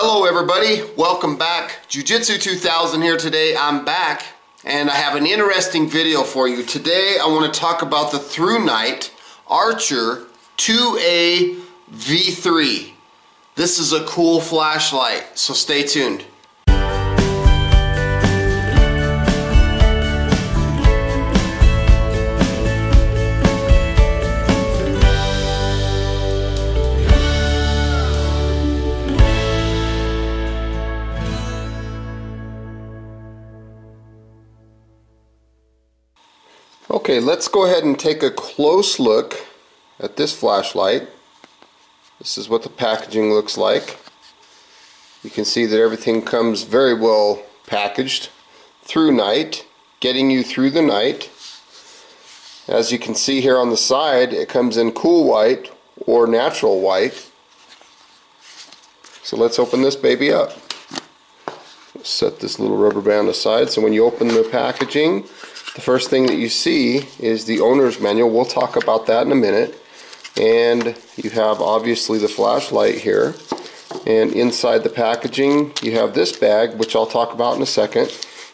Hello everybody, welcome back. Jiu-Jitsu 2000 here today. I'm back and I have an interesting video for you. Today I want to talk about the Thrunite Archer 2A V3. This is a cool flashlight, so stay tuned. Okay, let's go ahead and take a close look at this flashlight. This is what the packaging looks like. You can see that everything comes very well packaged. Thrunite, getting you through the night. As you can see here on the side, it comes in cool white or natural white. So let's open this baby up. Set this little rubber band aside so when you open the packaging, the first thing that you see is the owner's manual. We'll talk about that in a minute. And you have obviously the flashlight here. And inside the packaging you have this bag, which I'll talk about in a second.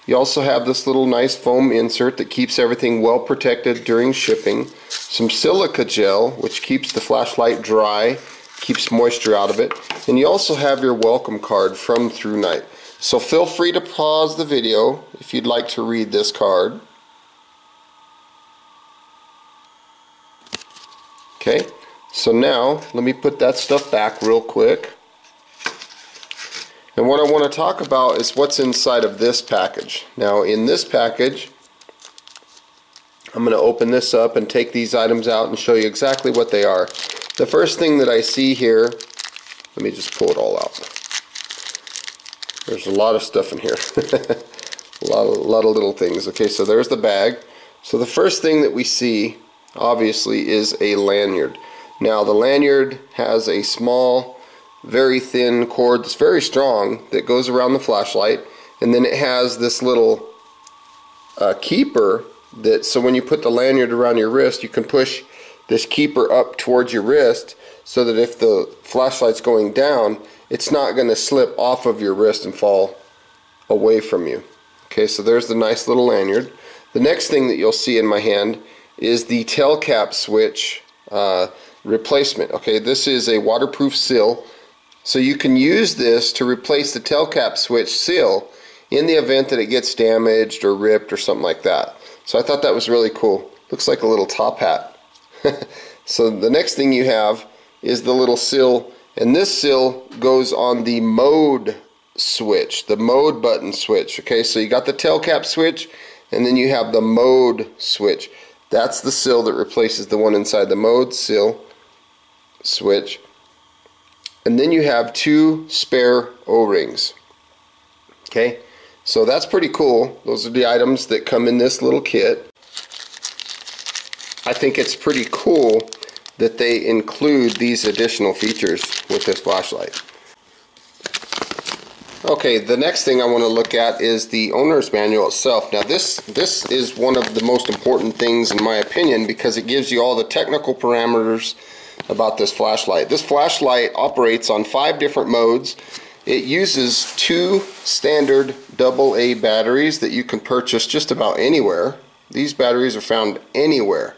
You also have this little nice foam insert that keeps everything well protected during shipping. Some silica gel, which keeps the flashlight dry, keeps moisture out of it. And you also have your welcome card from Thrunite. So feel free to pause the video if you'd like to read this card. Okay, so now let me put that stuff back real quick. And what I want to talk about is what's inside of this package. Now in this package, I'm going to open this up and take these items out and show you exactly what they are. The first thing that I see here, let me just pull it all out. There's a lot of stuff in here. a lot of little things. Okay, so there's the bag. So the first thing that we see obviously is a lanyard. Now the lanyard has a small, very thin cord that's very strong that goes around the flashlight, and then it has this little keeper that, so when you put the lanyard around your wrist, you can push this keeper up towards your wrist so that if the flashlight's going down, it's not going to slip off of your wrist and fall away from you. Okay, so there's the nice little lanyard. The next thing that you'll see in my hand is the tail cap switch replacement. Okay, this is a waterproof seal, so you can use this to replace the tail cap switch seal in the event that it gets damaged or ripped or something like that. So I thought that was really cool. Looks like a little top hat. So the next thing you have is the little seal, and this seal goes on the mode switch, the mode button switch. Okay, so you got the tail cap switch, and then you have the mode switch. That's the seal that replaces the one inside the mode seal switch. And then you have two spare O-rings. Okay, so that's pretty cool. Those are the items that come in this little kit. I think it's pretty cool that they include these additional features with this flashlight. Okay, the next thing I want to look at is the owner's manual itself. Now this is one of the most important things in my opinion because it gives you all the technical parameters about this flashlight. This flashlight operates on 5 different modes. It uses 2 standard AA batteries that you can purchase just about anywhere. These batteries are found anywhere.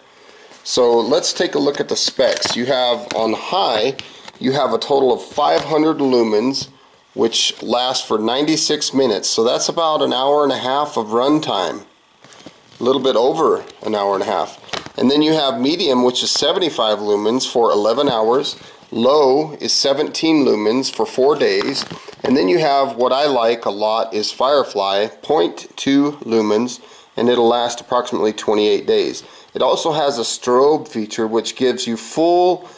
So let's take a look at the specs. You have on high, you have a total of 500 lumens, which lasts for 96 minutes. So that's about an hour and a half of run time. A little bit over an hour and a half. And then you have medium, which is 75 lumens for 11 hours. Low is 17 lumens for 4 days. And then you have what I like a lot is Firefly, 0.2 lumens, and it'll last approximately 28 days. It also has a strobe feature which gives you full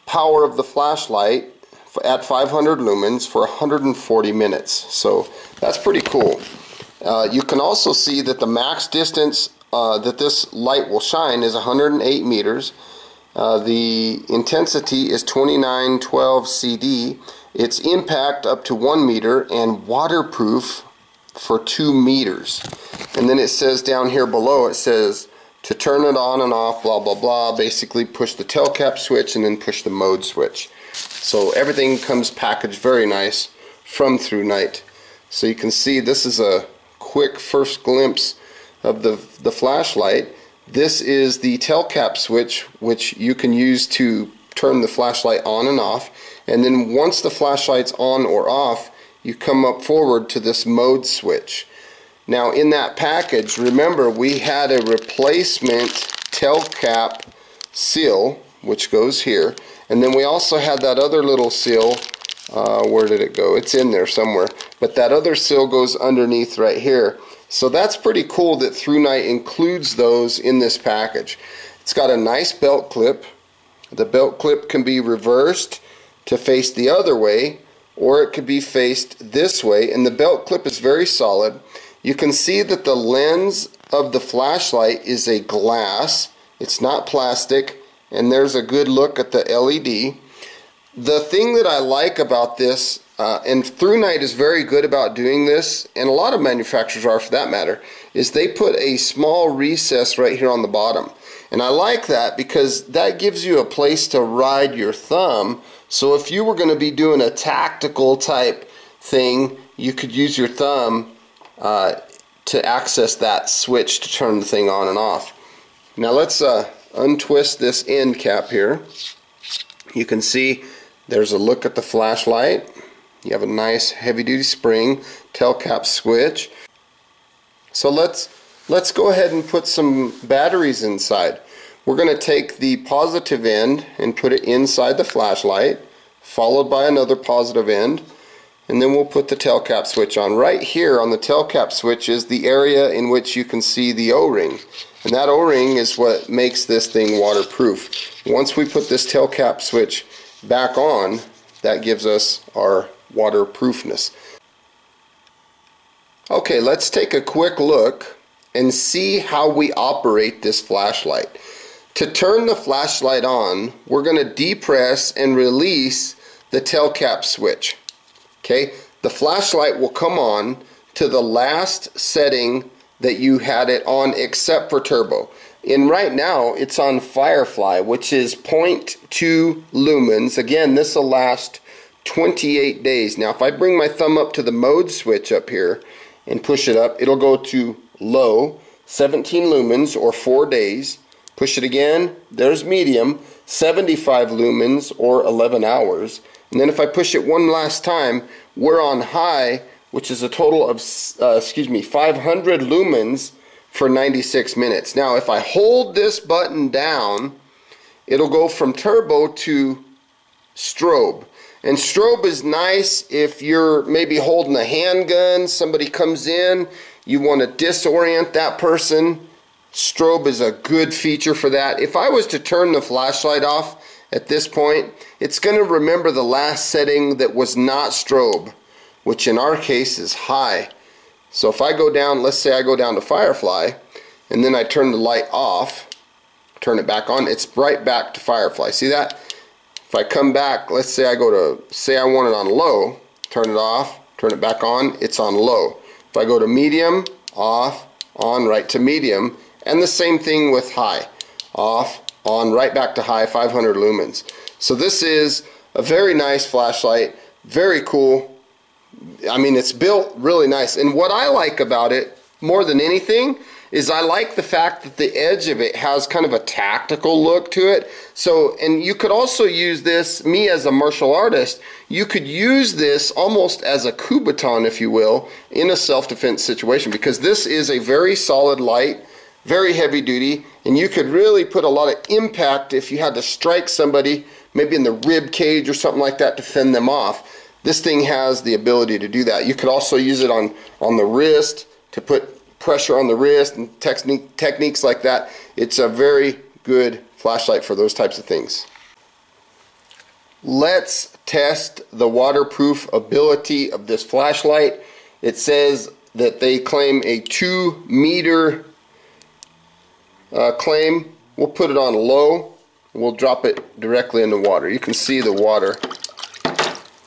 power of the flashlight at 500 lumens for 140 minutes. So that's pretty cool. You can also see that the max distance that this light will shine is 108 meters. The intensity is 2912 CD. Its impact up to 1 meter and waterproof for 2 meters. And then it says down here below, it says to turn it on and off, blah blah blah. Basically push the tail cap switch and then push the mode switch. So everything comes packaged very nice from Thrunite. So you can see this is a quick first glimpse of the flashlight. This is the tail cap switch, which you can use to turn the flashlight on and off. And then once the flashlight's on or off, you come up forward to this mode switch. Now in that package, remember we had a replacement tail cap seal, which goes here. And then we also had that other little seal. Where did it go? It's in there somewhere. But that other seal goes underneath right here. So that's pretty cool that Thrunite includes those in this package. It's got a nice belt clip. The belt clip can be reversed to face the other way, or it could be faced this way, and the belt clip is very solid. You can see that the lens of the flashlight is a glass. It's not plastic, and there's a good look at the LED. The thing that I like about this, and Thrunite is very good about doing this, and a lot of manufacturers are for that matter, is they put a small recess right here on the bottom. And I like that because that gives you a place to ride your thumb. So if you were going to be doing a tactical type thing, you could use your thumb to access that switch to turn the thing on and off. Now let's untwist this end cap here. You can see there's a look at the flashlight. You have a nice heavy-duty spring tail cap switch. So let's go ahead and put some batteries inside. We're going to take the positive end and put it inside the flashlight, followed by another positive end, and then we'll put the tail cap switch on. Right here on the tail cap switch is the area in which you can see the O-ring, and that O-ring is what makes this thing waterproof. Once we put this tail cap switch back on, that gives us our waterproofness. Okay, let's take a quick look and see how we operate this flashlight. To turn the flashlight on, we're going to depress and release the tail cap switch. Okay, the flashlight will come on to the last setting that you had it on except for turbo. And right now it's on Firefly, which is 0.2 lumens. Again, this will last 28 days. Now if I bring my thumb up to the mode switch up here and push it up, it'll go to low, 17 lumens or 4 days. Push it again, there's medium, 75 lumens or 11 hours. And then if I push it one last time, we're on high, which is a total of 500 lumens for 96 minutes. Now if I hold this button down, it'll go from turbo to strobe. And strobe is nice if you're maybe holding a handgun, somebody comes in, you want to disorient that person. Strobe is a good feature for that. If I was to turn the flashlight off at this point, it's going to remember the last setting that was not strobe, which in our case is high. So if I go down, let's say I go down to Firefly, and then I turn the light off, turn it back on, it's right back to Firefly. See that? If I come back, let's say I go to, say I want it on low, turn it off, turn it back on, it's on low. If I go to medium, off, on, right to medium, and the same thing with high, off, on, right back to high, 500 lumens. So this is a very nice flashlight, very cool. I mean, it's built really nice. And what I like about it more than anything is I like the fact that the edge of it has kind of a tactical look to it. So, and you could also use this, me as a martial artist, you could use this almost as a coup baton, if you will, in a self-defense situation, because this is a very solid light, very heavy duty, and you could really put a lot of impact if you had to strike somebody, maybe in the rib cage or something like that, to fend them off. This thing has the ability to do that. You could also use it on the wrist to put pressure on the wrist and techniques like that. It's a very good flashlight for those types of things. Let's test the waterproof ability of this flashlight. It says that they claim a 2 meter claim. We'll put it on low. We'll drop it directly in the water. You can see the water.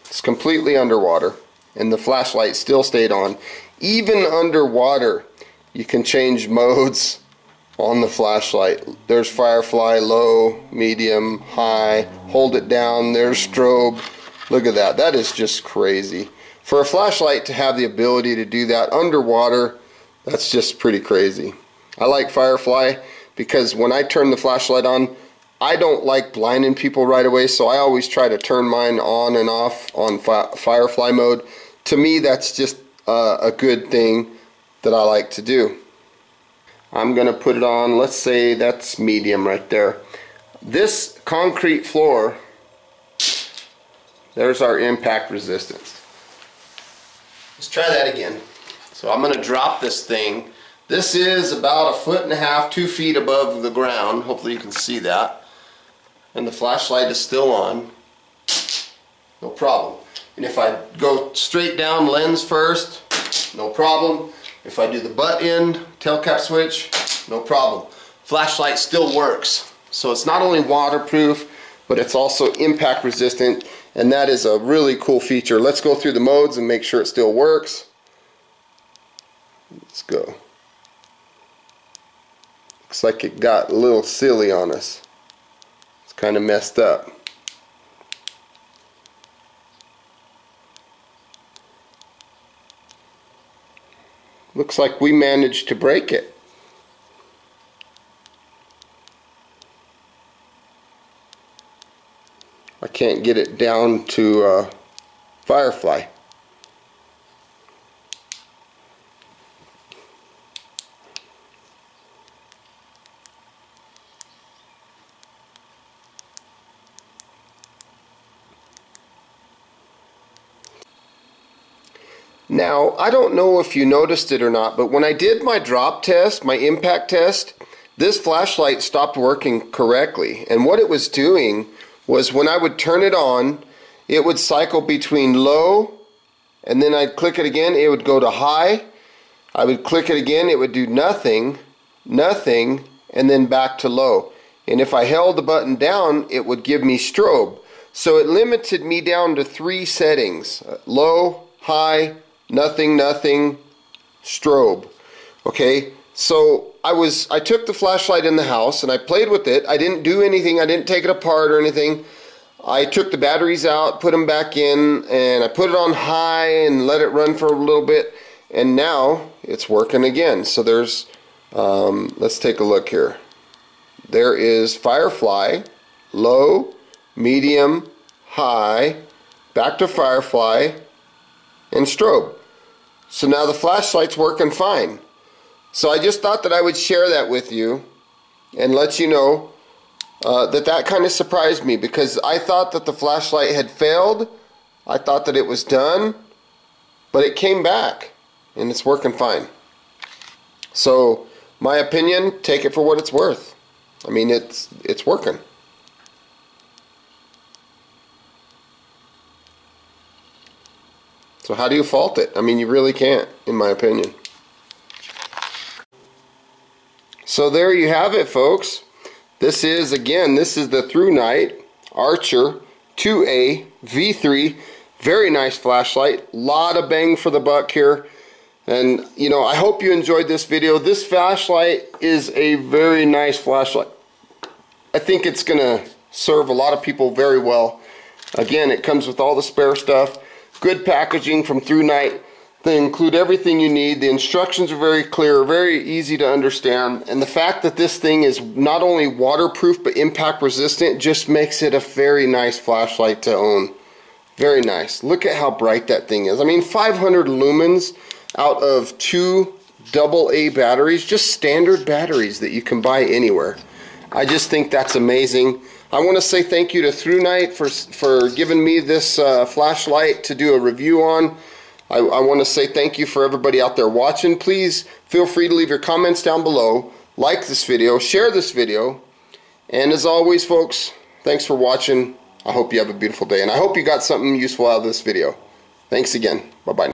It's completely underwater, and the flashlight still stayed on. Even underwater, you can change modes on the flashlight. There's firefly, low, medium, high, hold it down, there's strobe. Look at that. That is just crazy. For a flashlight to have the ability to do that underwater, that's just pretty crazy. I like firefly because when I turn the flashlight on, I don't like blinding people right away, so I always try to turn mine on and off on firefly mode. To me, that's just a good thing that I like to do. I'm gonna put it on, let's say that's medium right there. This concrete floor, there's our impact resistance. Let's try that again. So I'm gonna drop this thing. This is about 1.5 feet, 2 feet above the ground. Hopefully you can see that. And the flashlight is still on. No problem. And if I go straight down lens first, no problem. If I do the butt end, tail cap switch, no problem. Flashlight still works. So it's not only waterproof, but it's also impact resistant, and that is a really cool feature. Let's go through the modes and make sure it still works. Let's go. Looks like it got a little silly on us. It's kind of messed up. Looks like we managed to break it. I can't get it down to firefly. Now, I don't know if you noticed it or not, but when I did my drop test, my impact test, this flashlight stopped working correctly. And what it was doing was when I would turn it on, it would cycle between low, and then I'd click it again, it would go to high. I would click it again, it would do nothing, nothing, and then back to low. And if I held the button down, it would give me strobe. So it limited me down to 3 settings: low, high, nothing, nothing, strobe. Okay, so I took the flashlight in the house and I played with it. I didn't do anything. I didn't take it apart or anything. I took the batteries out, put them back in, and I put it on high and let it run for a little bit, and now it's working again. So there's let's take a look here. There is firefly, low, medium, high, back to firefly, and strobe. So now the flashlight's working fine. So I just thought that I would share that with you and let you know that kind of surprised me, because I thought that the flashlight had failed. I thought that it was done, but it came back and it's working fine. So my opinion, take it for what it's worth. I mean, it's working. So how do you fault it? I mean, you really can't, in my opinion. So there you have it, folks. This is the Thrunite Archer 2A V3. Very nice flashlight. Lot of bang for the buck here. And, you know, I hope you enjoyed this video. This flashlight is a very nice flashlight. I think it's going to serve a lot of people very well. Again, it comes with all the spare stuff. Good packaging from Thrunite. They include everything you need. The instructions are very clear, very easy to understand. And the fact that this thing is not only waterproof but impact resistant just makes it a very nice flashlight to own. Very nice. Look at how bright that thing is. I mean, 500 lumens out of 2 AA batteries, just standard batteries that you can buy anywhere. I just think that's amazing. I want to say thank you to Thrunite for giving me this flashlight to do a review on. I want to say thank you for everybody out there watching. Please feel free to leave your comments down below. Like this video, share this video, and as always, folks, thanks for watching. I hope you have a beautiful day, and I hope you got something useful out of this video. Thanks again. Bye-bye.